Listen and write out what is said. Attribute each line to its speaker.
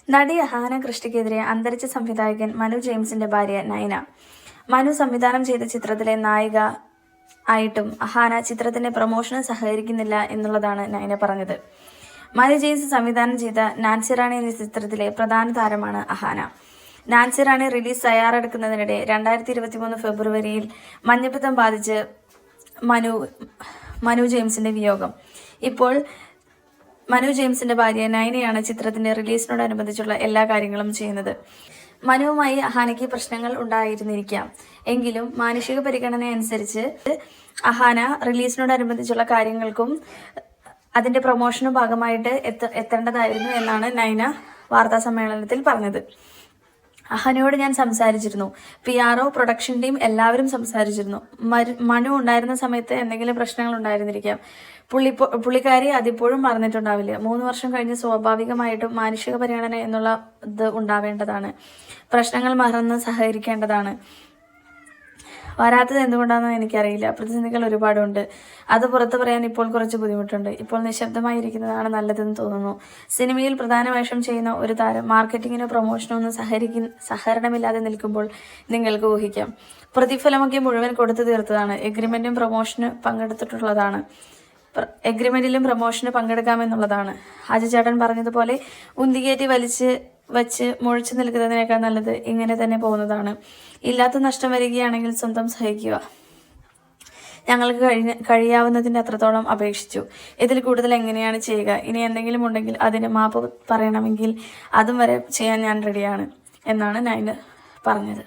Speaker 1: നടി അഹാന കൃഷ്ണയ്ക്കെതിരെ അന്തരിച്ച സംവിധായകൻ മനു ജെയിംസിന്റെ ഭാര്യ നൈന. മനു സംവിധാനം ചെയ്ത ചിത്രത്തിലെ നായിക ആയിട്ടും അഹാന ചിത്രത്തിന്റെ പ്രൊമോഷന് സഹകരിക്കുന്നില്ല എന്നുള്ളതാണ് നൈന പറഞ്ഞത്. മനു ജെയിംസ് സംവിധാനം ചെയ്ത നാൻസി റാണി എന്ന ചിത്രത്തിലെ പ്രധാന താരമാണ് അഹാന. നാൻസി റാണി റിലീസ് തയ്യാറെടുക്കുന്നതിനിടെ 2023 ഫെബ്രുവരിയിൽ മഞ്ഞപ്പിത്തം ബാധിച്ച് മനു ജെയിംസിന്റെ വിയോഗം. ഇപ്പോൾ മനു ജെയിംസിന്റെ ഭാര്യ നൈനയാണ് ചിത്രത്തിന്റെ റിലീസിനോടനുബന്ധിച്ചുള്ള എല്ലാ കാര്യങ്ങളും ചെയ്യുന്നത്. മനുവുമായി അഹാനയ്ക്ക് പ്രശ്നങ്ങൾ ഉണ്ടായിരുന്നിരിക്കാം. എങ്കിലും മാനുഷിക പരിഗണന അനുസരിച്ച് അഹാന റിലീസിനോടനുബന്ധിച്ചുള്ള കാര്യങ്ങൾക്കും അതിന്റെ പ്രൊമോഷനും ഭാഗമായിട്ട് എത്തേണ്ടതായിരുന്നു എന്നാണ് നൈന വാർത്താ സമ്മേളനത്തിൽ പറഞ്ഞത്. അഹാനയോട് ഞാൻ സംസാരിച്ചിരുന്നു. PRO, പ്രൊഡക്ഷൻ ടീം എല്ലാവരും സംസാരിച്ചിരുന്നു. മനു ഉണ്ടായിരുന്ന സമയത്ത് എന്തെങ്കിലും പ്രശ്നങ്ങൾ ഉണ്ടായിരുന്നിരിക്കാം. പുള്ളിക്കാരി അതിപ്പോഴും പറഞ്ഞിട്ടുണ്ടാവില്ല. 3 വർഷം കഴിഞ്ഞ് സ്വാഭാവികമായിട്ടും മാനുഷിക പരിഗണന എന്നുള്ള ഇത് ഉണ്ടാവേണ്ടതാണ്. പ്രശ്നങ്ങൾ മറന്ന് സഹകരിക്കേണ്ടതാണ്. വരാത്തത് എന്തുകൊണ്ടാണെന്ന് എനിക്കറിയില്ല. പ്രതിസന്ധികൾ ഒരുപാടുണ്ട്. അത് പുറത്തു പറയാൻ ഇപ്പോൾ കുറച്ച് ബുദ്ധിമുട്ടുണ്ട്. ഇപ്പോൾ നിശബ്ദമായിരിക്കുന്നതാണ് നല്ലതെന്ന് തോന്നുന്നു. സിനിമയിൽ പ്രധാന വേഷം ചെയ്യുന്ന ഒരു താരം മാർക്കറ്റിങ്ങിനോ പ്രൊമോഷനോ ഒന്നും സഹകരണമില്ലാതെ നിൽക്കുമ്പോൾ നിങ്ങൾക്ക് ഊഹിക്കാം. പ്രതിഫലമൊക്കെ മുഴുവൻ കൊടുത്തു തീർത്തതാണ്. എഗ്രിമെന്റിലും പ്രൊമോഷന് പങ്കെടുക്കാമെന്നുള്ളതാണ്. അജുചേട്ടൻ പറഞ്ഞതുപോലെ ഉന്തികയറ്റി വച്ച് മുഴിച്ചു നിൽക്കുന്നതിനേക്കാൾ നല്ലത് ഇങ്ങനെ തന്നെ പോകുന്നതാണ്. ഇല്ലാത്ത നഷ്ടം വരികയാണെങ്കിൽ സ്വന്തം സഹിക്കുക. ഞങ്ങൾക്ക് കഴിയാവുന്നതിൻ്റെ അത്രത്തോളം അപേക്ഷിച്ചു. ഇതിൽ കൂടുതൽ എങ്ങനെയാണ് ചെയ്യുക? ഇനി എന്തെങ്കിലും ഉണ്ടെങ്കിൽ അതിന് മാപ്പ് പറയണമെങ്കിൽ അതും വരെ ചെയ്യാൻ ഞാൻ റെഡിയാണ് എന്നാണ് നൈന പറഞ്ഞത്.